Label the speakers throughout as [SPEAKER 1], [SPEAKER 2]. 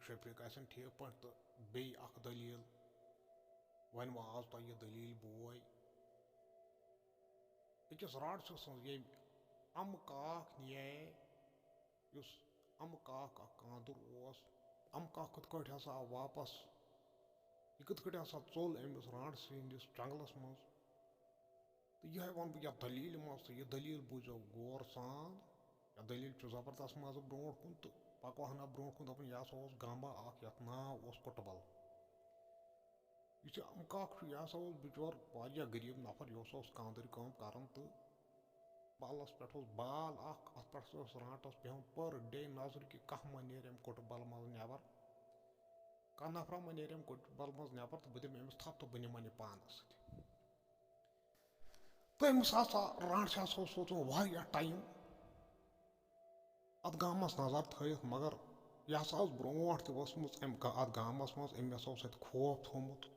[SPEAKER 1] शफीक आसन ठीक पे तो बे दलील वन आज तो यह दलील बोय अकिस रांटस ये अम काक नी उस अम काक कांदुर अम काक कत कट हसा आव वापस यह कत कट हसा चोल अमिस रांटस हंदिस जंगलस मज तो यह वन बह दलील मज तो यह दलील बूझो गौर सान यह दलील जबरदस्त मज ब्रो कुन तो पकवहना ब्रो कुन दपन यह हसा गांबा यथ नाव कुटबल यह अमकाक यह हसा बिचोर गरीब नफर यह कांदर कम कर तो बालस पे बाल अत पे रांटस पे पर डे नजर कि कह मा नेर कुटबल मज नबर कह नफर मा नेर कुटबल मज नबर तो बह दिम अमिस थप तो बह निमन पानस तो अमिस रांट सोचन वाह टाइम अत गामस नजर थत मगर यह हसा ब्रो तम अत गामस मज अम हसा खौफ थोमुत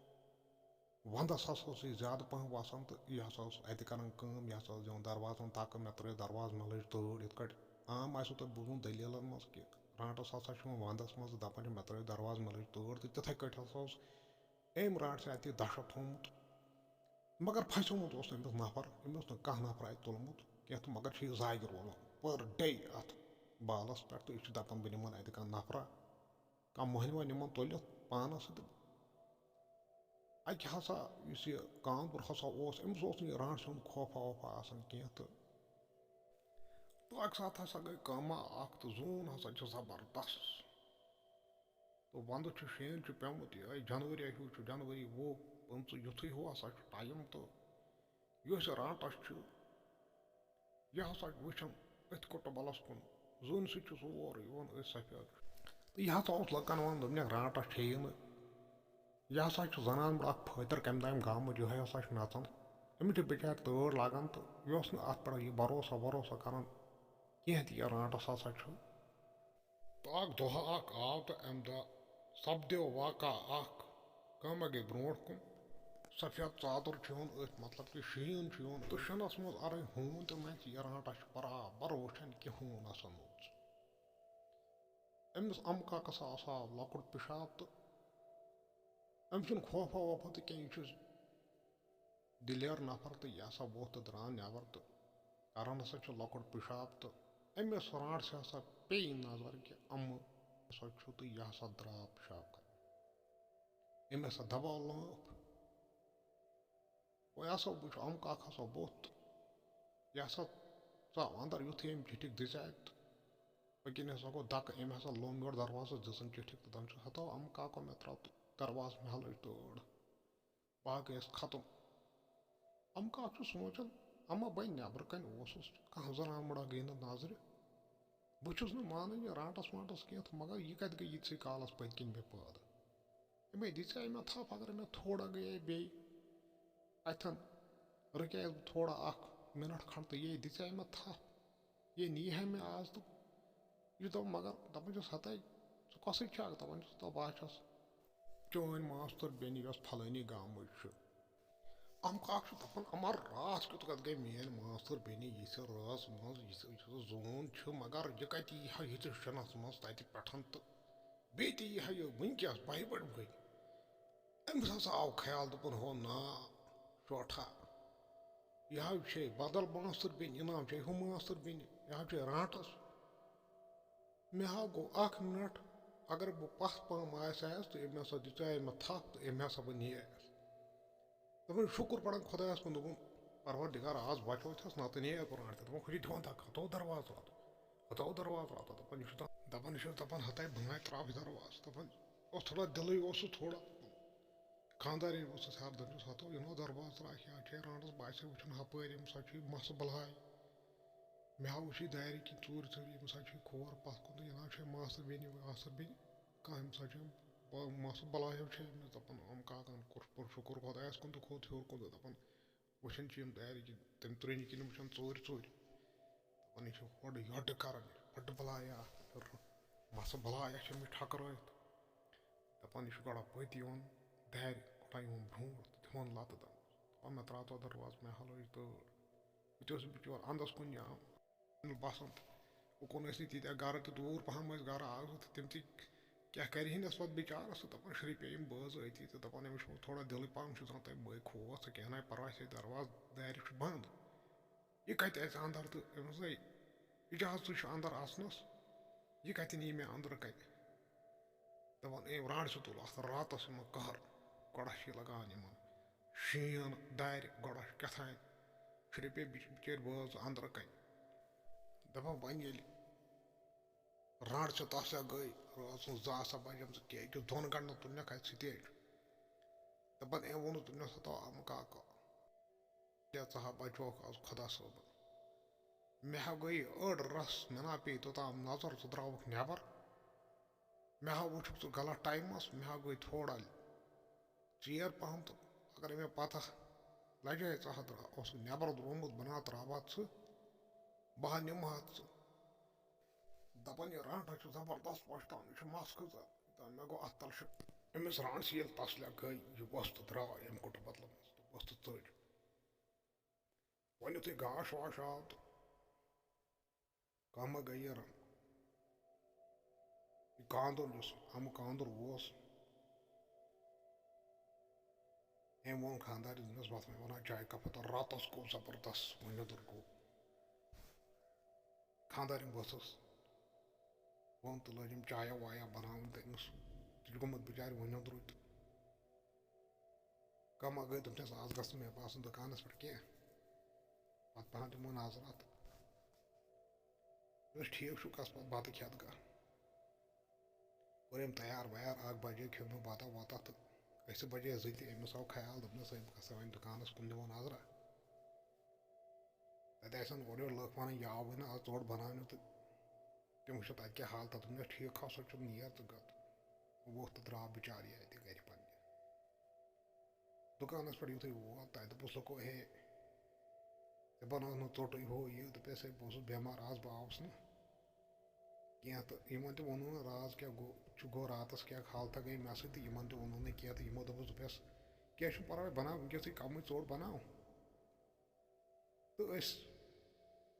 [SPEAKER 1] वंदस हसा ज्यादा पह वसान तो यह हसा अत कर यह हसा दिवन दरवाजन तक मे त्रे दरवाज मे लज तड़ इत आम आसो तुम बोजून दलीलन मज कि रांटस हसा वंदस मज दपान मे त्रे दरवाज मे लज तड़ तो तिथे कट हसा अम रांट अत दशा थोमुत मगर फंसोमुत अमिस नफर अमिस कह नफर अत तुलमुत कह तो मगर यह जागि रोजान पर डे अत बालस पे तो यह दपान बह निमन अत नफरा कह मोहनवा निमन तुलित पानस अक हसा यह कानपुर हसा अमिस रांट सुंद खौफा वौफा आसान कह तो अक सात हसा गई कमा तो जून हसा जबरदस्त तो वंद शीन पेमुत यह जनवरी हूँ जनवरी वो 15 युथ हूँ हसा टाइम तो यह रांटस यह हसा वुचन अथ कुटबलस कुन जून सोर सफेद तो यह हसा लकन वन दोपन रांटस छे यह हसा जनान बड़ फतर कम ताम गामुत यह हसा नचान अमिस बिचार तड़ लगान तो यह अत पे यह भरोसा वरोसा कर कह यह रांटस हसा तो दुह आव तो अम दह सपदो वाक़ा कम गई ब्रो कुन सफेद चादर अथ मतलब कि शीन तो शीनस मज अर हून तो मैं यह रांटस बराबर वुचान कि हून हसा नोच अमिस अम काकस आव लकुट पिशाब तो अम खौफा वौफा तो क्या दिलेर नफर तो यह हसा वो तो द्रान नबर तो करान हसा लकुट पिशाब तो अमिस रांट से हसा पे नजर कि अम हसा तो यह हसा द्राव पिशाब कर अम हसा दबाव लाफ वह हसा वो अम काक हसा बोत यह हसा चाव अंदर युथे अम चिटिक दिचात पकिन हसा गो दक अम हसा लोम योर दरवाजा दिसन चिटिक तो तम हतो अम काको मे त्राव दरवाज मे हल तोड़ बाकी खत्म अम काक सोचान अमा बह नबर कन कह जनान मुड़ा गई नजर बहुत मान यह रांटस वांटस कह तो मगर यह कत गई यीसे कालस पत किन मे पैदा अमे दिचे मे थप अगर मे थोड़ा गए बे अथन रुके थोड़ा मिनट खंड तो ये दिचे मे थप ये नी है मे आज तो यह दप मगर दपान हत कस दपान तो बह चोन मास्तर बेन यस फलानी गाम अम काक दपान अमर रास कत कत गई मेन मास्तर बेन यह रास मज यह जोन मगर यह कत यह शनस मज तत पे तो बे यह वनकस बह बड़ गई अमिस हसा आव ख्याल दपन हो ना चौठा यह बदल मास्तर बेन यह नाम हु मास्तर बेन यह रांटस मे हा गो मिनट अगर बह पस पम आस तो अम हसा दिचा मे थप तो अम हसा बह नेस दपान शुक्र पड़न खुदायस कुन दोपन परवरदिगार आज बचो नत नेर बह रांट दपान खुद दिवान हतो दरवाज रातो दपान दपान हत बह त्राव दरवाज दपान थोड़ा दिल थोड़ा खानदार हरदन हतो यह दरवाज त्रा रांटस बासे वुचन हपर मस बलाय मे हा वुच दारि कि चूर चूर खोर पथ कुन यह मास्तर बेन कह मस बलायो दपान अम काकन कोर शुक्र खुदायस कुन तो खोत हूर कुन दपान वुचन दारि कि तम त्रिन किन वुचन चोर चोर दपान यह होड़ यड कर बड़ बलाया मस बलाया ठकरात दपान यह गड़ा पत दारि कोटा ब्रो दिवान लत दपान मे त्रातो दरवाज मे हल तड़ बिचोर अंदस कुन बसान उकुन तीत गर तो दूर पहम गर आग तम क्या कर पत् बिचारस दपान शरी पे बज अति तो दपान अमिस थोड़ा दिल पान तुम बे खोस क्या ना पर्वा दरवाज दार बंद यह कत अंदर तो इजाजत अंदर आसनस यह कत नी मे अंदर कत दपान राड़ तुल रातस कहर गोड़ा लगान शीन दार गोड़ा कथान शरी पे बिचार बज अंदर कत दपान वन राड़ तसा गई ज़ा बजम क्या दोन गंटन तुलने कत स्टेज दपान वो तुमस तो अम काका चा बचोक आज खुदा सोब मे हा गई अड़ रस मे ना पे तोताम नजर तो द्रावक नबर मे हा वुचुक तो गलत टाइमस मे हा गई थोड़ा चेर पहम तो अगर मे पता लगे नबर द्रोमुत बना त्रावात बह निम दपान यह रांटा जबरदस्त पछतान यह मस खजा मे गो अत तल अमिस रांस ये तसल्या गई यह वस तो द्राव अम कुट बदल वस तो चढ़ वन यु गाश वाश आव तो कम गई रन कांदुर अम कांदुर वोस अम वो खानदार दिनस बत मे वन चाय कप तो रातस गो जबरदस्त वन गो खानदार बसस वन तो लजम चाया वाया बनान तमिस गोमुत बिचार वन तो कम गई दोपस आज गस मे बासन दुकानस पे क्या पत पहन दिमो नजरात ठीक कस पे बत खेत गा कोरम तैयार वैयार 1 बजे खो मे बता वता तो 1 बजे जति अमिस आव ख्याल दोपस गसा वन दुकानस कुन दिमो नजरा तथन ओर लुक वन यह आव आज तोड़ बनान तो तम वो तत क्या हालत दोपस ठीक हसा नीर तो गत वो तो द्राव बिचार ये गर पे दुकानस पे युत वो तक दोपस लुको हे ऐ बनो चोट हो यह दोपस बहुत बेमार आज बह आवस ना क्या तो इन तो वो राज क्या गो रातस क्या हालत गई मे सत इन तो वो ना क्या तो यमो दोपस दोपस क्या पर्वा बना वनकस कम चोट बनाओ तो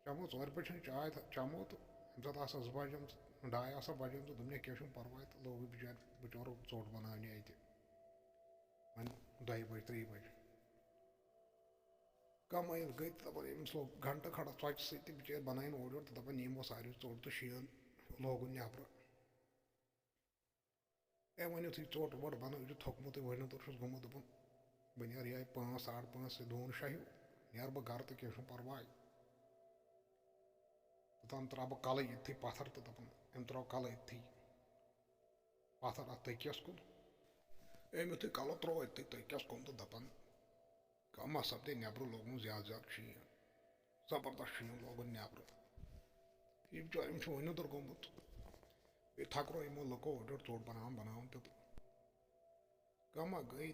[SPEAKER 1] चमो 4 पे चाय चमो तो अम सत 2 बजम 2:30 बजम तो दोपन क्या पर्वा तो लोग बिचारो चोट बनाने अत वन 2 बज 3 बज कम गई दपान अमिस लोग घंटा खड़ा चौच सत बिचार बनान ओर तो दपान निमो सारे चोट तो शीन लोगुन नबर वन यु चोट वोट बनो यह थोकमुत वन तो गोमुत दोपन बह नीर ये 5 5:30 2 6 नीर बह गर तो क्या पर्वा तोतान त्रा बह कल इतनी पत्थर तो दपान अम त्रो कल इतनी पत्थर अत तकियस कुन अम यु कल त्रो इतनी तकियस कुन तो दपान कम सपदे नबर लोगन ज्यादा शीन जबरदस्त शीन लोगन नबर यह बिचार वन दुर गोमुत बे थकरो यमो लुको ओर चोट बनान तो कम गई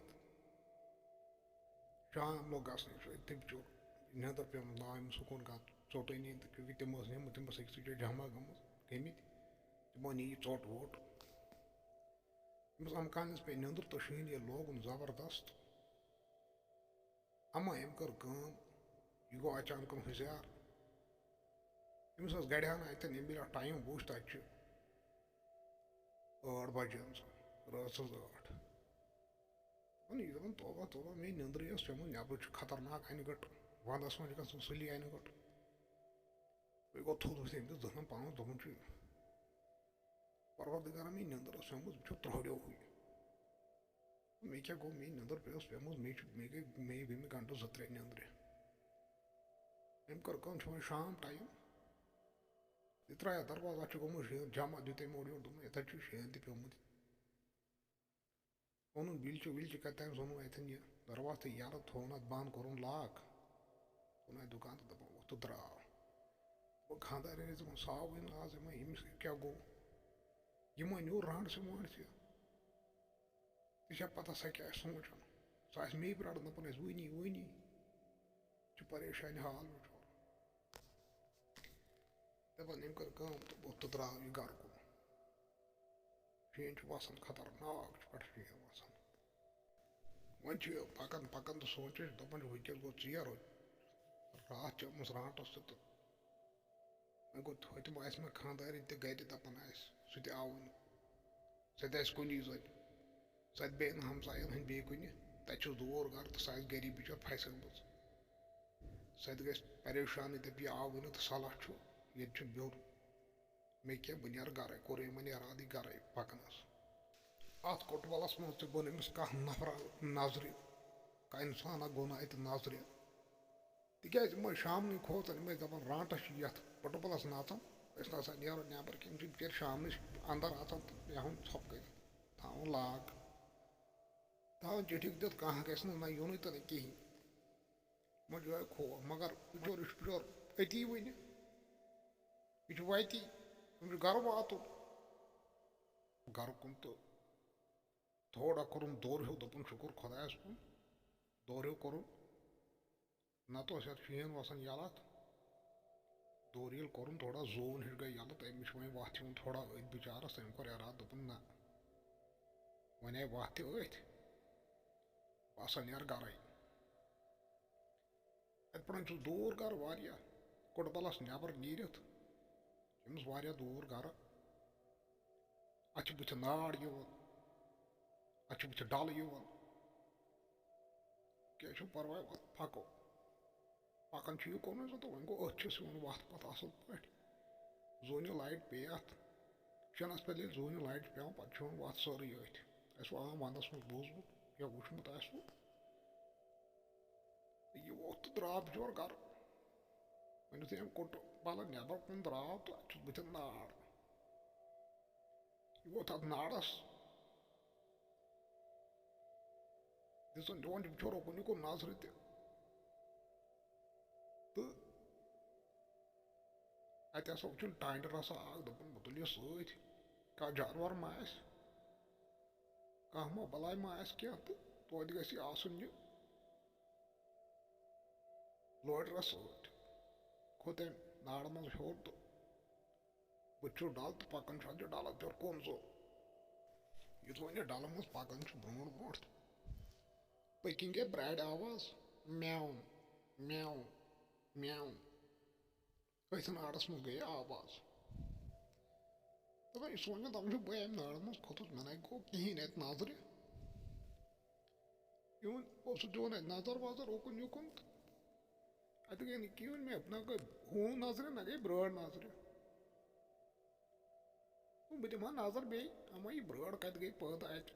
[SPEAKER 1] शाम लोग गसन इतने बिचोर नदर पे ला सुकून का चोट नी क्योंकि तमो तमस जमा गमित तमो नी चोट वोट अम कानस पे नंदर तो शीन ये लोगन जबरदस्त अमा अम कर यह गो अचानक हुशियार अमिस गड़ान अतन अम बिल टाइम वुच तक 8 बजे रात 8 यह दपान तोबा तोबा मे नंदर चमो नबर खतरनाक अन गट वंदस मे ग सली अन गट बे गो थोद अमिस दहन पान दोपन परवरदिगार मे नंदर चमुत त्रोड़ो हुई मे क्या गो मे नंदर पे पेमुत मे गई घंटो 2-3 नंदर अम कर शाम टाइम यह त्राया दरवाजा गोमुत शीन जमा दित अम ओर दोपन इत शीन पेमुत ओन बिल्च विल्च कतान ओन अतन यह दरवाज तो यल थोन बंद कोर लाक ओन दुकान तो दपान वो तो द्राव वो खानदार दपान साव आज अमिस क्या गो यमो न्यू रांड से वांड से पता सह क्या सोचान सह मे प्रान दपान वनी परेशान हाल बिचोर दपान अम कर वो तो द्राव यह गर कुन शीन वसान खतरनाक पे शीन वसान वन पकन पकन तो सोच दपान वनकस गो चेर रात चमस राटस तो वो गो तम मे खानदार गर दपान सह आव सत कुनी जन सत बे हमसायन हंद बे कुन तक दूर गर तो सह गरीब बिचार फंसमज सत ग परेशान दप यह आव वन तो सलाह ये बिहुर मे क्या बह नीर गर कोर यमन इराद गर पकनस अत कोटवलस मज बोन अमिस कह नफर नजर कह इंसाना गो ना अत नजर तिज शाम खोतन दपान रांटस ये कोटवलस नाचान ना नीरो नबर कह बिचार शाम अंदर आचान तो बेहन छप कर थवन लाग थवन चिट्ठी दित कह गि ना यून तो ना कहें मजा खौफ मगर बिचोर यह बिचोर अती वन यह वती गर वातुन गर कुन तो थोड़ा कोर दौर हो दोपन शुक्र खुदायस कुन दौर हो कोर ना तो शीन वसान यलत दौर ये कोर थोड़ा जोन हिश गई यलत अमिश वो वत थोड़ा अथ बिचारस अम कोर इराद दोपन ना वन आय वत अथ बह हसा नीर गर अत पे दूर गर वारिया कोटबलस नबर नीरत अमिस वारिया दूर गर अत बुथ नाड़ अत बुथ डल क्या परवाह पको पकन यह कोन तो वो गो अथस वो वत पे असल पे जोन लाइट पे अत शनस पे जोन लाइट पे पे वत सोरी अथ आम वंदस मज बोजमुत या वुचमुत यह वोत तो द्राव बिचोर गर वन यु कोट बल नबर कुन द्राव तो अत बुथ नाड़ यह वोत अत नाड़स दिसन दिवान बिचोर कुन को नजर तो अत वो टांड रसा दोपन बह तुल सत कह जानवर मा कह मा बलाय मा क्या तो तोत गि आसन यह लोडर सत खोत नाड़ मज हेर तो बुथ डल तो पकन डल पे कोन जो युत वन डल मज पकन ब्रो ब्रो पकिन गई ब्राड आवाज म्याऊ म्याऊ म्याऊ अथ नाड़स मज गई आवाज दपान यह सोच मे बह अम नाड़ मज खोतुस मे ना गो कहें अत नजर यून सह दिवन अत नजर वजर ओकुन युकुन अत गई ना कहें मे ना गई हूं नजर ना गई ब्राड नजर बह दिमा नजर बे अमा यह ब्राड कत गई पैदा अत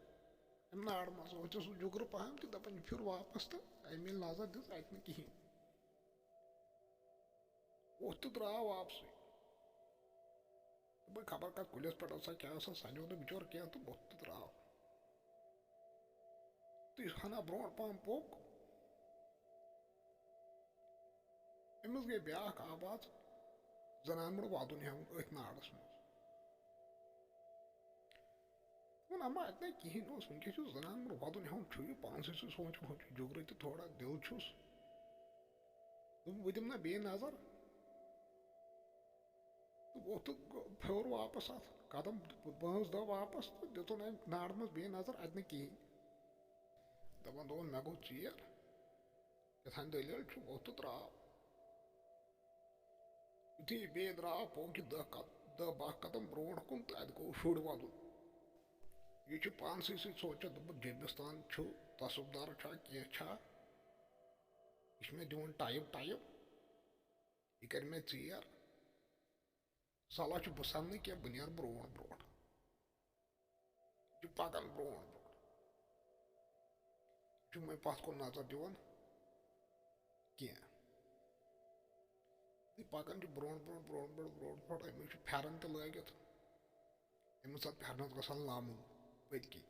[SPEAKER 1] अम नाड़ मज वो जुगर पहन तो दपान फिर वापस तो अम ये नजर दिस अत कहें वो तो द्राव वापस बह खबर कत कुलिस पे क्या सनो ना बिचोर क्या तो वो तो द्राव तो यह हना ब्रो पहन पोक अमिस गई ब्या आवाज जनान मुड़ वदन हेवन अथ नाड़स मज वो अम्मा अत ना कहें वनक जनान मुड़ वदन हेवन पान सोचन जुगर तो थोड़ा दिल बह दिम ना बे नजर तो वो तो फ्योर वापस अत कदम 5 दह वापस तो दितुन नाड़ मज बे नजर अत ना कहें दपान दोन मे गो चीर यथान दलील वो तो द्राव युथि बे द्राव पोक 10-12 कदम ब्रो कुन तो अत गो शुर वदन यह पान सोचन दोप जबिस्तान तसुबदार कह यह मे दिवन टाइम यह कर मे चीर सलाह बह सन्न क्या बह नीर ब्रो ब्रो यह पकन ब्रो ब्रो मे पत कुन नजर दिवन कह पकन ब्रो ब्रो ब्रो ब्रो ब्रो ब्रो अमिस फेरन तो लगित अमिस फेरनस गसान लामुन पतकि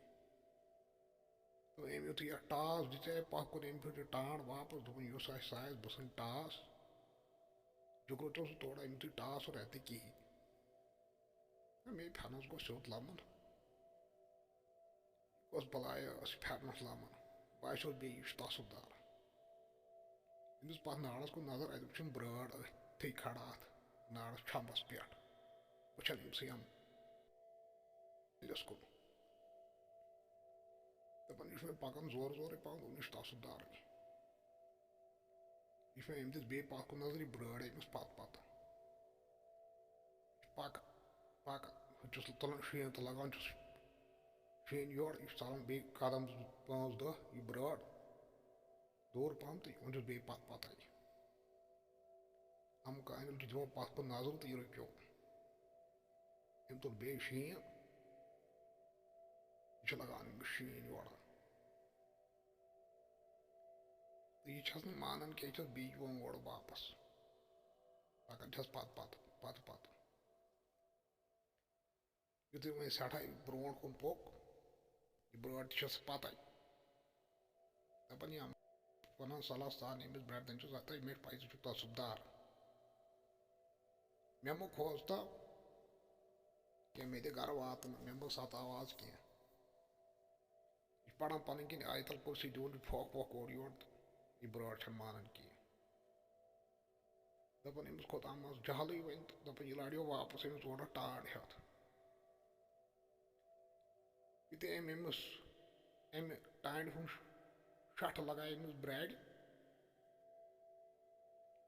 [SPEAKER 1] तो अम युथ यह टास दिते पह कुन अम फिर टाँड वापस दोपन युस आस बह टास जुगर तो थोड़ा अम टास और अत कहें मे फेरनस गो सोत लमन कस बलाय फेरनस लमन बस बे तसुबदार अमिस पे नाड़स कुन नजर अत वुचन ब्राड अथ खड़ा अत नाड़स छंबस पे वुचन अमस कुन दपान यह पकन जोर जोर पकन दोन तसुबदार यह अम दिस बे पत कुन नजर ब्राड अमिस पत पक पक तुलन शीन तो लगान शीन योर यह चलान बे कदम 5-10 यह ब्राड दूर पहम तो वह बे पत पत अम कान दिवान पत पत नजर तो यह रुक्यो अम तुल बे शीन यह लगान शीन योर तो यह मानान कि यह बे यवान और वापस पकान पत पत पत पत युत वो सठा ब्रोट कुन पोक यह ब्राड पत दपान यह वन सलाह सान अमिस ब्राड दन मे पज तसुबदार मे मो खोज तो कि मे दे गर वात मे मो सत आवाज कह यह पढ़ान पन किन आयतल कुर्सी दिवन फोक वोक और योर यह ब्राड मानान कह दपान अमिस खोत अम जहल वन दपान यह लाड़ो वापस अमिस ओर टाड़ हेत युत अमिस अमि टाड़ हूं शठ लगाए अमिस ब्राड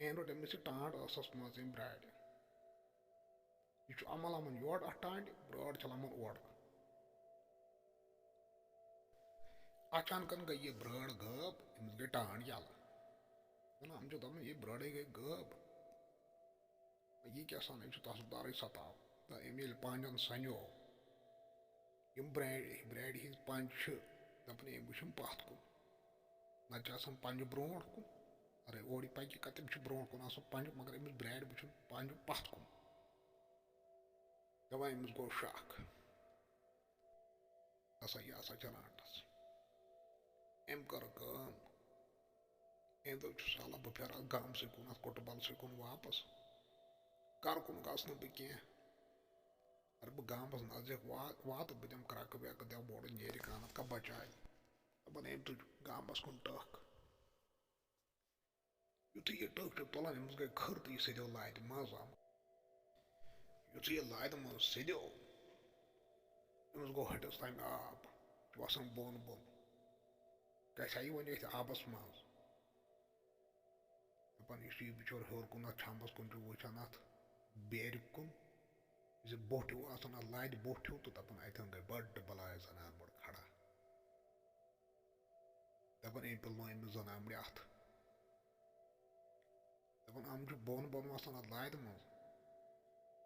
[SPEAKER 1] अन रोट अमिस टाड़ असस मज ब्राड यह अमल अमन योर अ टाड़ ब्राड चलान ओर अचानकन गई यह ब्राड गब अमिस गई टाड़ यल हम दपान यह ब्राड गई गब यह क्या सान तसुबदार सताव तो अमि पान सनो यम ब्राड हिंद पंज दपान अम वुचम पत कुन ना पंज ब्रोट कुन अरे ओर पकि कतम ब्रोट कुन पंज मगर अमिस ब्राड वुचम पंज पत कुन दपान अमिस गो शक यह हसा रांटस अम कर अम दोप साला बह फिर गाम से कुन कुटबल से कुन वापस कर कुन गस बह कह अरे बह गामस नजदीक वात बह दम क्रक वक दव बोड़ नेर कान का बचाए दपान अम तुज गामस कुन टक युत यह टक तुलान अमिस गई खर तो यह सदो लाद मज आम युत यह लाद मज सदो अमिस गो हटस तम आब वसान बोन बोन क्या वन आबस मज दपान यह बिचोर हर कुन छम्बस कुन वुचान अत बेर कुन बोट आसान लाद बोट तो दपान अतन गई बड़ बलाय जनान बड़ खड़ा दपान अम पे अमिस जनान अत दपान अम बोन बोन वसान अत लाद मज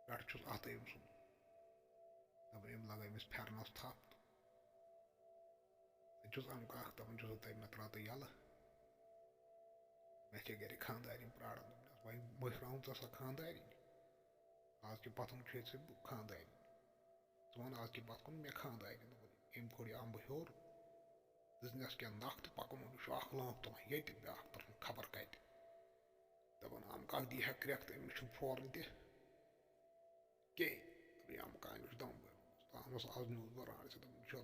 [SPEAKER 1] पे अत अम सुन दपान अम लगा अमिस फेरनस थप अम कह दपान तम मे त्रा तो यल मे गर खानदारी प्राड़न वह बहराऊं सा खानदारी आज के पत खानदारी वन आज के पत कुन मे खानदारी अम खोड़ अम्ब हर दिस क्या नख तो पकन अख लांप तुलान ये ब्या तरफ खबर कत दपान अम कह दी हा क्रैक तो अमिस फौरन तह कह अम कान दम अहमस आज न्यूज बह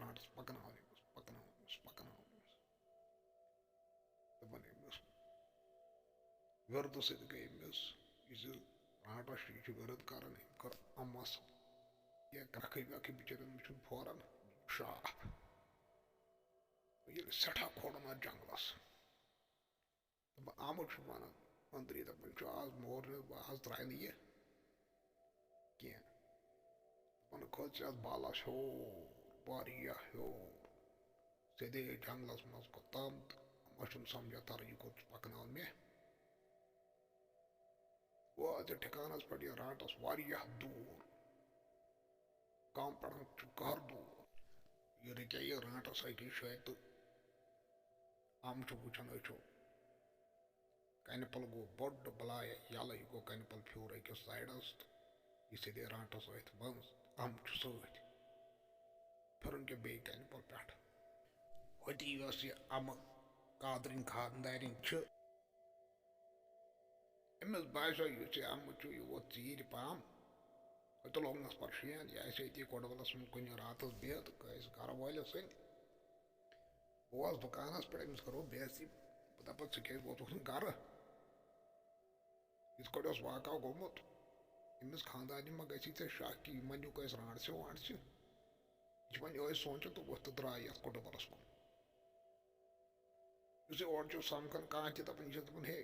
[SPEAKER 1] रांटस पकन पकन पकन दपान अमिस वर्द सत गई अमिस यह रांटस यह वर्द कर कर अमस यह क्रक वक बिचर अमिस फौरन साफ ये सठा खोड़न अ जंगलस दपान अम वन अंदरी दपान आज मोर आज द्राय यह कह दपान खोज आज बालस हर हर सदे जंगलस मज कोतम मे समझा तर यह कोत पकन मे वाज ठिकानस पे यह रांटस दूर कम पे कहर दूर यह रुक यह रांटस अकिस जाए तो अम वुचान अच्छो कनपल गो बड़ बलाय यल यह गो कनपल फ्यूर अकिस साइडस यह सदे रांटस अथ बंद अम सत फिरन के बे कनपल पे हती यह अम कादरिन खानदारिन अमिस बासो यह अम यह वोत चीर पहम तो लोगनस पर शीन यह ये कोडवलस मे कुन रात बिहत गर वालस सद बह दुकानस पे अमिस करो बेसी दपा क्या वोतुक गर इत कट वाक़ गोमुत अमिस खानदानी मा गई ऐ शक कि यह मनुक रांटस वांटस यह वो सोचन तो वो द्राय ये कोटबलस कुन और समखन कह दपान यह दपान हे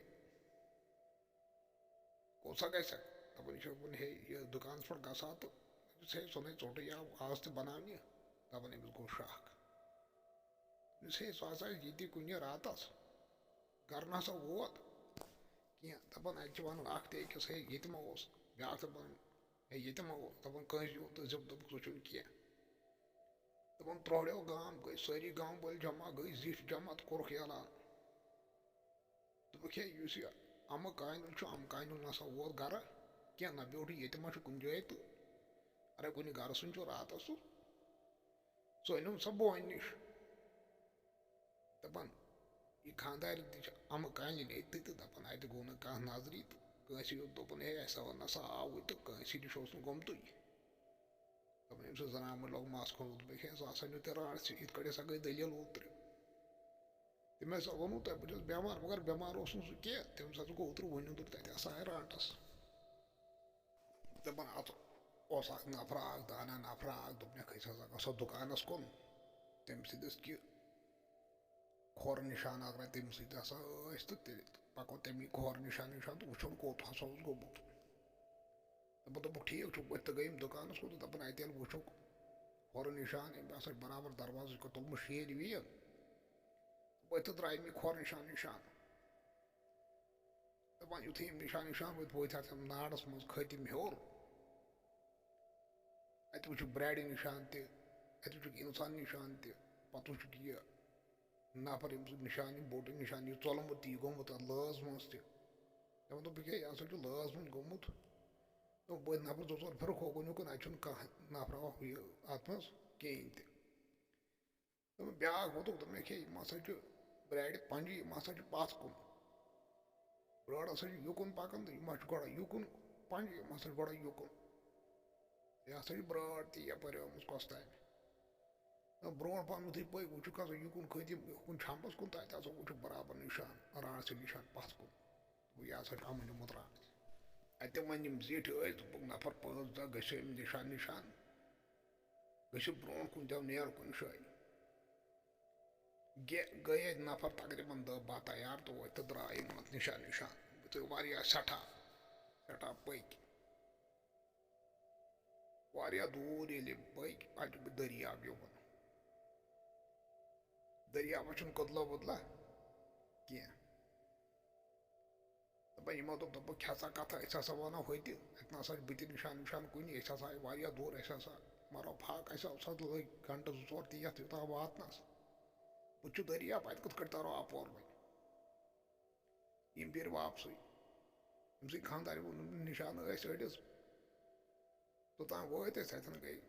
[SPEAKER 1] कोसा गई दपान यह हे यह दुकान पे गसा तो हे सोन चोट आज तो बनाने दपान अमिस गो शक हे सह ये कुन रातस गर ना वोत कह दपान अत वन अकिस हे ये मा ब्या दपान हे ये मा दपान कंस यूत जिप दोप सह कह दपान त्रोड़ो गाम गई सारी गाम वाल जमा गई जिठ जमा तो कोर्क ऐलान दोपक हे अमह कांदुल अमह कांदुल ना वोत गर कह ना ब्योठ ये मा कुन जाए तो अरे कुन गर सुन रात सह अन सा बोन निश दपान यह खानदार अमह कान अत तो दपान अत गो ना कह नजरी तो कंस यूत दोपन हे ऐसा ना सा आव तो कंस निश गोमत दपान अम्स जनान लोग मस खोल दोपक हे सह नु ते राट से इत कड़े गई दलील ओत्र तम हसा वोन तुह बहुत बेमार मगर बेमार सह कह तम हसा गो ओत्र वन तत आए राटस दपान अत नफर दाना नफर दोपन हसा दुकानस कुन तम दिस कि खोर निशान अगर तम सो तेल पको तमी खोर निशान निशान तो वो कोत हसा गोमुत दोप ठीक बत तो गई दुकानस कुन दपान अत वो खोर निशान हसा बराबर दरवाज तुलम शील वील बत द्राय मे खोर निशान निशान दपान युथ निशान निशान वो नाड़स मज खतम हेर अत वो ब्रेड निशान तत वो इंसान निशान पत वो यह नफर निशान बोट निशान यह चलमुत यह गोमुत लाज मज तम दोपक हे यह हसा लाज मन गोमुत बह नफर जो चोर फिर होकुन युकुन अत कह नफर अत मज कहें तम ब्या वोतुक दोपक हे यह हसा ब्रेड पंज यह हसा पथ कुन ब्रेड हसा युकुन पकान तो यह गोड़ा युकुन पंज यह हसा गोड़ा युकुन यह हसा ब्रेड तो यपर कस ताम ब्रो पहन युथ पे वो हसा युकुन खतम युकुन छंपस कुन तो अत वो बराबर निशान राट से निशान पथ कुन यह हसा अमन निमुत राट अत वन जीठ दोपक नफर 5 दह गम निशान निशान गो ब्रो कुन दव नेर कुन शाय गए नफर तकरीबन 10-12 तैयार तो वो द्राय निशान निशान तो सठा सठा पक दूर ये पक अत दरियाव योन दरियाव कदला बदला कह दपान यमो दोप हसा कथ हसा वनो हत ना बत निशान निशान कुन हसा आए दूर हसा मरो फाक लग घंटे 2-4 ती यूता वातनस वो दरियाव अत कथ तरो अपोर वन यम फिर वापस अम्स खानदार निशान अड़स तोतान वत अतन गई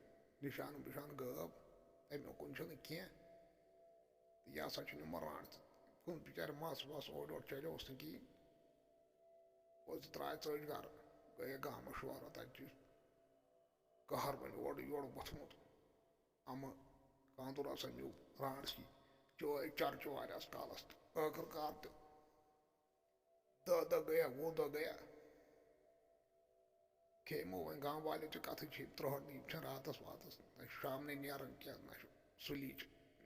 [SPEAKER 1] निशान विशान गब अमो कुन कह यह हसा निम राट कुन बिचार मस वस ओर चलो कहें वो द्राय चढ़ गर गए गाम शोर तत कहर वन ओर योर वथमुत अमह कांदुर हसा न्यू राट सी चोय चर्च वारियास कालस आखिरकार तो 10 दह गया 20 दह गया खेमो वन गाँव वाले कथ त्रोहन रातस वातस शाम नेरान क्या ना सुली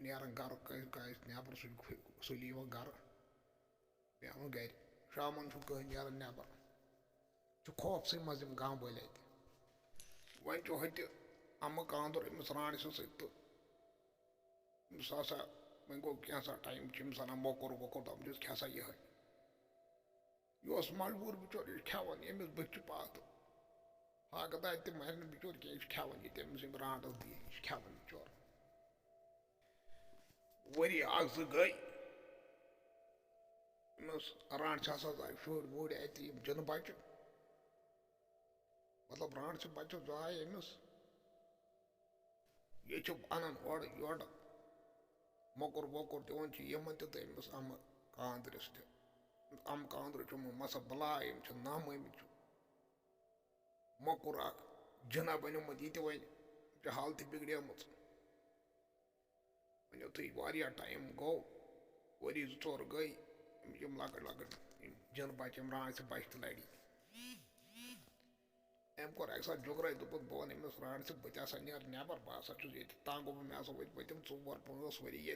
[SPEAKER 1] नेरान गर नबर सुली गर बेहन गर शामन कह नेरान नबर खौफ से मज गाँव वाल वन हत अमह कांदुर अमिस राट सत हसा वन गो क्या टाइम अना मोकुर वोकुर दपस खसा यह मजबूर बिचोर यह खेवान अमिस बच्चे पात फाक दाद मर बिचोर कह खेवान ये अमिस राटस दी यह खेवान बिचोर वरी 1-2 गई अमिस राट हसा जाए शुर वुर अत जन बच्चे मतलब राट से बच्चे जाए अमिस ये अनान ओर योर मोकुर वोकुर दिवान यमन तो अमिस अमह कांदरस अमह कांदुर मसा बलाय नाम मोकुर जना बनोमुत यह वन हालत बिगड़ेम वन तुम टाइम गो 2-4 गई लकट लकट जन बच राट से बच तो लड़ी अम कोर अक जुगर दोप बह वन अमिस राट से बत हसा नेर नबर बह हसा ये तांग गो मे हसा वो पतम 4-5 वरी ये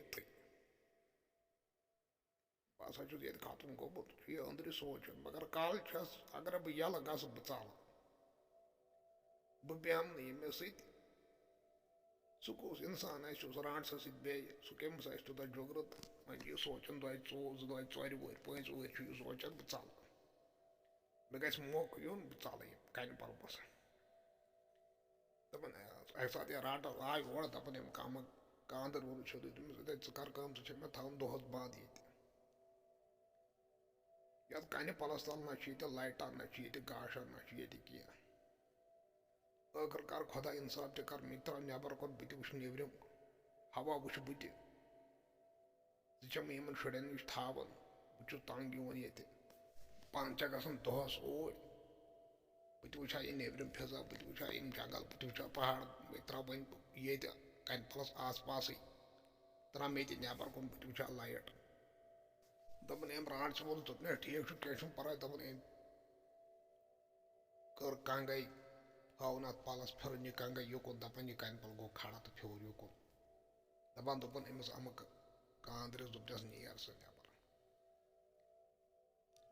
[SPEAKER 1] बह हसा ये खत्म गोमुत यह अंदर सोच मगर कल अगर बह यल गस बह चल बह बेहम मे सत Suk us insan ash us rants sit be su kems ash to da jograt man you sochan do do tsori wor pois wor chu sochan btsal me guys mok yun btsal kain purpose taban ay sat ya ranta ay wor taban em kam kaandar wor chodu da tsakar kam su chema tham do hot baad yit yad kain palastal na chite light na chite gasha na chite kiya अगर कर खुदा इंसाफ ते कर मित्र neighbour कोत बिति whoosh नेबरम हवा whoosh बिति जिचम Yemen sudden निश थावन बुचु तांग यवन येते पांचा गसन दोस ओय बिति वुशा इन नेबरम फेजा बिति वुशा इन जंगल बिति वुशा पहाड़ मित्र बन येते कान प्लस आस पास तना मेति नेबर कोन बिति वुशा लाइट दबन एम रांच बोल तो ने ठीक छु केशम पर दबन एम कर कांगई Haunat palas perni kanga yoko dapani kain palgo khada to phyor yoko daban dopan emas amak kandres dubjas ni yar sa ya bara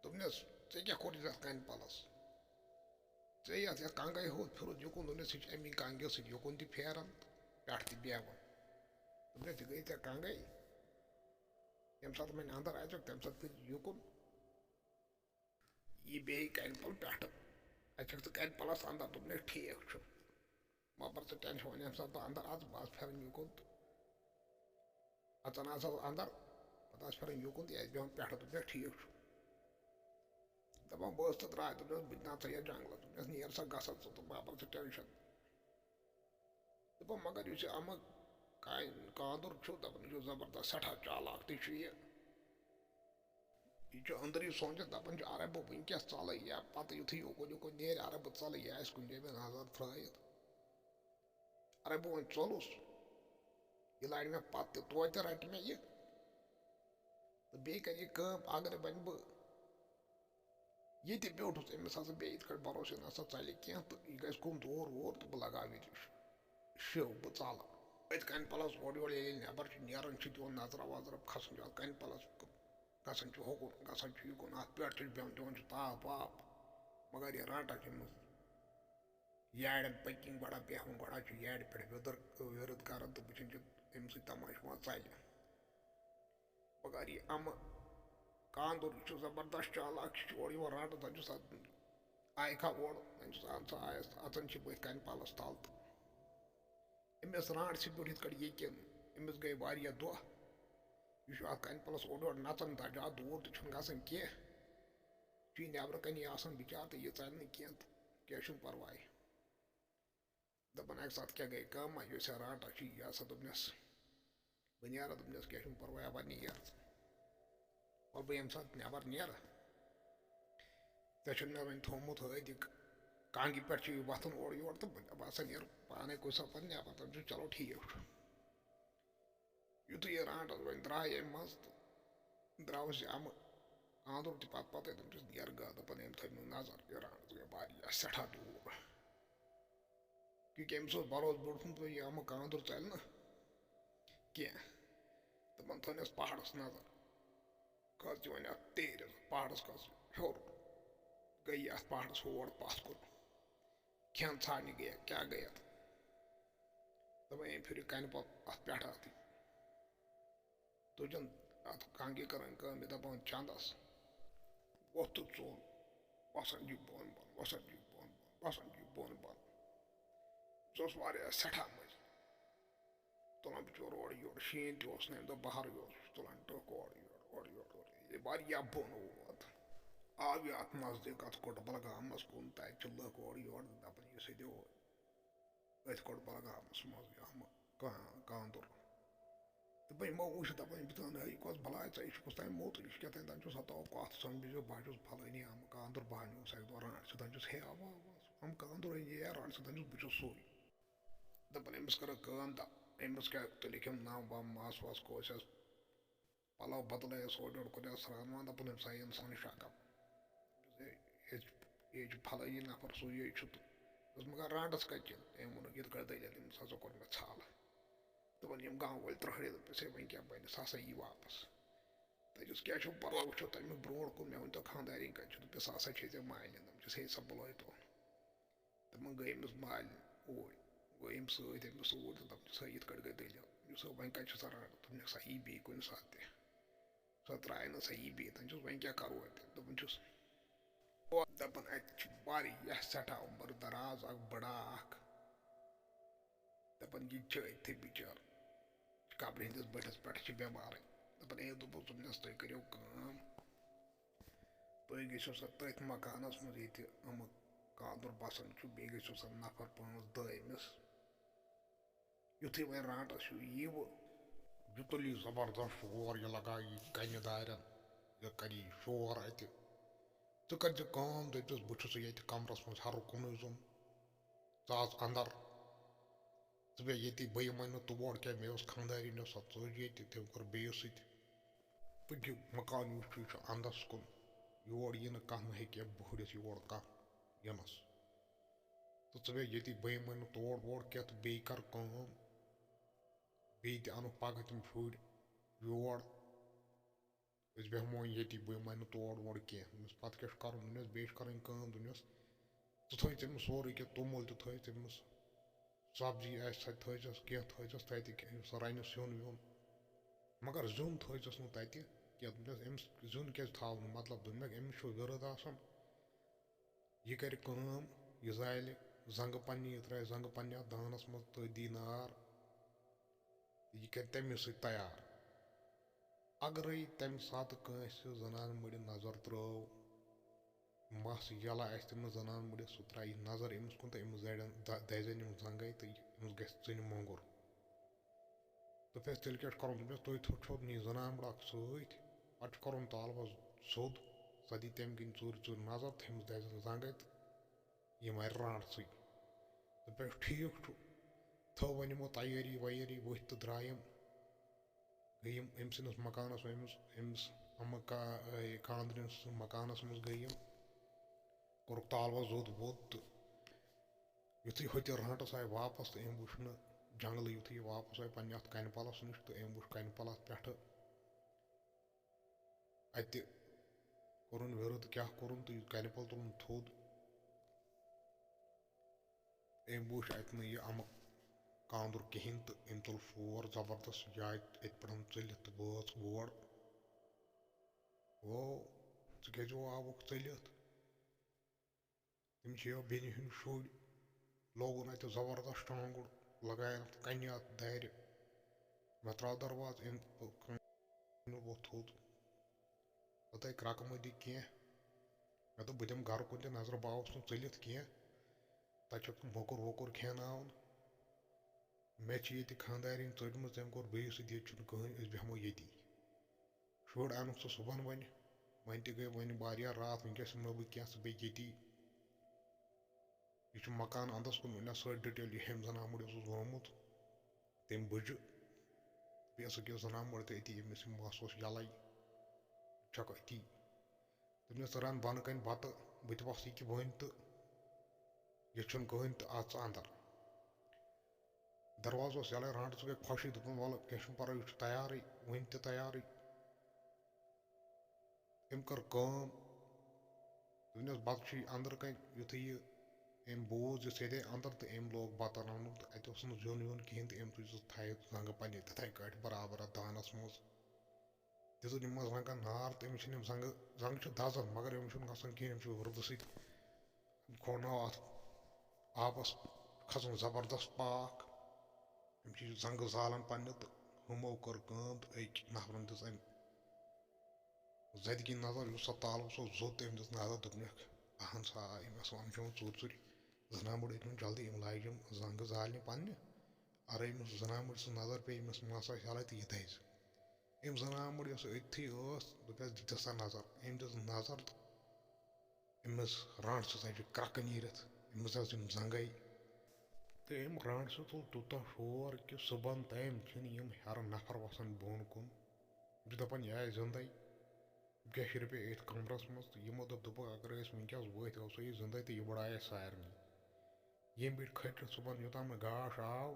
[SPEAKER 1] dubnes se kya kori das kain palas se ya kanga ho phyor yoko no ne sich emi kanga sich yoko di pheran yarti biago dubnes de gaita kanga em sat men andar ajo tem sat yoko ye be kain pal pata अच्छा तो can plus अंदर तुमने ठीक छो मां पर से tension होने सब तो अंदर आज बात फिर न्यू को अचानक सब अंदर पता फिर न्यू को दिया जो हम पहले तुमने ठीक छो तब हम बस तो रहा तुमने बिना चाहिए जंगल तुमने नियर सा गासा तो मां पर से टेंशन तब मगर जो हम काइन कांदुर छो तब जो जबरदस्त सठा चालाक थी चाहिए ये जो अंदर ही सोच था अपन जो अरब वो क्या साला या पता ही थी जो को नेर अरब साला या इसको जे में नजर फ्राई अरब वो चलोस ये लाइन में पाते तो इधर राइट में ये तो बे का ये कब अगर बन ब ये ते बेउट से में सास बे इधर भरोसे ना सा चले क्या तो ये गाइस कौन और तो लगा भी शो बचाला इत कान पलस ओडी ने पर नियरन छितो नजर आवाज रब खसन जो कान plus gasan ci hokon gasan ci ko na perte biam don ci ta pap magar ya ranta ci mus yaad packing bada be hon bada ci yaad pede vedar verad karan to bicin ci em si tamash ma saja magar ya am kandur ci zabardast chala ci ori wa ranta da ci sa ai ka wor en ci sa ai atan ci boy kan palas talt emes rant ci dorit kadi yeken emes gay variya do you should kind plus order nothing that you do to chungasan ke ji never can yasan bichar to you tell me can't keshu parwai the banak sat kya gay kam you sarata chi yasa dubnes banyara dubnes keshu parwai abani ya or bem sat never near that should never thomo to dik kangi perchi batun or you are the basan yer pane ko sapan ya patam jo chalo theek hai Yutu yer aan dat we draaien mast. Trouwens, ja, maar aandoor die pad pad het hem dus niet erg dat van hem te doen nazar yer aan dat we bij ja set had door. Kijk hem zo baros boord van ja maar aandoor tel na. Kijk, de man toen is paards nazar. Kaz je wanneer teer paards kaz hoor. Gay ja paards hoor pas kon. Kent haar niet gaya क्या गया तब ये फिर कहने पर बैठा थी तो जन कांगे करें का मेरा बहुत चांदास बहुत तो जोन वासन जी बोन जोस वारे सठा मज तो ना बिचोर और शीन तो उसने तो बाहर यो तो लंटो को और ये बार या बोन वो आगे आत्मास देखा तो कोट बलगा हमस कुंता है चल्ला को और अपनी ये सीधे हो ऐसे कोट बलगा हमस मज हम कहाँ दूर तो भाई मैं उसे तब इन बिताने है कुछ भला है चाहिए कुछ टाइम मोट है क्या कहते हैं जो साथ आओ कास्ट संग भी जो बाजू भला नहीं हम कहाँ दूर बाहर नहीं उसे द्वारा से जो है हम कहाँ दूर ये यार आने से जो बिचो सोई तो बने मिस्कर काम था मिस्कर तो लेकिन नाम बाम मास वास को ऐसे पाला बदले सोडर को जैसे सराहना तो बने सही इंसान शाका ये जो भला ये ना पर सोई ये छुट उसमें का रांडस का चल ये मुझे ये कर दे जाते हैं सासों को में छाल तो बनी हम गाँव वाले तरह रे तो से वहीं क्या बने सासा ही वापस तो जिस क्या शो पर वो छोटा में ब्रोड को मैं उनको खानदारी का जो तो सासा चीज़ें माइल ना जिसे सब बोलो तो मैं गए मिस माइल वो गो अम समिस सूर तो दपस इत कट गई दलील वह कत रण दोपन सा यी बे कुन सात सह त्राय ना सा यी बे वह क्या करो दोपन दपन अत सठा उम्र दराज बड़ा दपन यह अथे बिचार कब्र हंदिस बटिस पे बेमार दपन दोपस दोपनस तुम करो तुम गो सा तथ मकानस मज ये अमह कांदुर बसान बे गो सा नफर 5-10 अमिस युथे वह रांटस यह यह तुल जबरदस्त शोर यह लगा कन दारन यह कर शोर अत कर दपस बहुत ये कमरस मज हर कुन जुम अंदर बे ये बह मन तोड़ क्या मे खानदारी सो चज ये तम कोर बेस सत मकान यह अंदस कुन योर यह कह हे बहरिस योर कह यनस तो बे ये बह मन तोड़ वोड़ क्या तो बे कर बे अनु पगह तम शुर योर बेहमो ये बह मन तोड़ वोड़ कह पत क्या कर बे कर दोनस तो थमिस सोरे क्या तोमुल तो थमिस सब्जी थस क्या थस तत रन सिन वन मगर जुन थस नो तत क्या अम्स जुन क्या थाव मतलब दोनक अम्स गरद आसान यह कर यह जाल जंग पन्ने यह त्रा जंग पन्ने दानस मज तो दी नार यह कर तमिस सत तैयार अगर तम सात जनान मड़ि नजर त्रो मस यला तमिस जनान मड़ि सह त्रा नजर अम्स कुन तो अम्स दजन जंगे तो अम्स गन मोंगुर दोपस तेल क्या कर तुम थो नी जनान मड़ सत पे कर तालबस सोद सह दी तम कन चूर चूर नजर तो अम्स दजन जंगे तो यह मार रांटस दोपस ठीक थो वन यमो तैयारी वैयारी वथ तो द्रायम गयम अम सस मकानस अम्स अम्ह खानदरन मकानस मज गयम कोर तालबस जोद वोद तो युथे होत रांटस आय वापस तो अम वुच जंगल युथे वापस आय पे कनपलस नश तो अम वुच कनपल पे अत कोरुन विरुद क्या कोरुन तो कनपल तुलन थोद अम वुच अत यह अमह कांदुर कहें तो अम तुल शोर जबरदस्त जाए अत पे चलित तो बस और वो क्या आवुक चलित तमिस बेनि हूं शुर लोगन अत जबरदस्त टांगुड़ लगायन कन्ने अत दार मे त्राव दरवाज वो थोद पत क्रक मदी कह मे दोप बह दिम गर कुन तो नजर बह आवस चलित कह तक मोकुर वोकुर खेनावन मे ये खानदारिन चढ़म तम कोर बे सत कहें बेहमो ये शुर अनुक सह सुबह वन तह गई वन वारिया रात वनकस नो बह कह सह बे ये यह मकान अंदस कुन वन सर डिटेल यह हम जना मुड़ वोनमुत तम बज बे जना मुड़ तो अति अमिस मस यल छक अति तमिस रन बन कन बत बह वस यह वन तो यह कहें तो अच अंदर दरवाज यल रांटस गई खुशी दोपन वल क्या पर यह तैयार वन तो तैयार अम कर दोपनस बत अंदर कन युथे यह अम बोज यह सेदे अंदर तो अम लोग बत रन तो अत जुन वुन कहें तो अम तुज थे जंग पे तथे कट बराबर दानस मज दितुन यम जंगन नार तो अमिस जंग दजन मगर अम गसान कहें अम वुरद सत खोनाव अत आबस खसन जबरदस्त पाक अम जंग जालन पे तो हमो कर तो अक नफरन दिस अम जदगी नजर सह तालब सो जोत अम दिस नजर दोपनक अहन सा अमस वन चूर चूर जना मुड़ जल्दी अम लाग जंग जालने पे अर अमिस जना मुड़ सह नजर पे अमिस मस यल तो यह दज अम जना मुड़ अथी दोपस दिस सा नजर अम दिस नजर तो अमिस रांट सह क्रक नीरत अमिस जंगे तो अम रांट सह तुल तूता शोर कि सुबह तम यम हर नफर वसान बोन कुन दपान यह आय जिंदे कशर पे अथ कमरस मज तो यमो दोप अगर वनकस वत सो यह जिंदे तो यह बड़ाए सारे यम बिट खट सुबह योतान गाश आव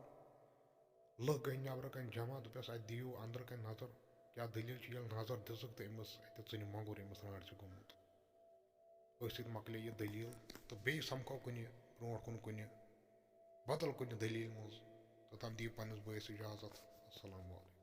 [SPEAKER 1] लुक गई नबर कन जमा दोपस अत दियो अंदर कन नजर क्या दलील ये नजर दिसक तो अमिस अत चन मंगुर अमिस रांट गोमुत मकले यह दलील तो बे समको कुन ब्रो कुन बदल कुछ दलील मज तो तम दी पन्नस बयस इजाजत। अस्सलामु अलैकुम।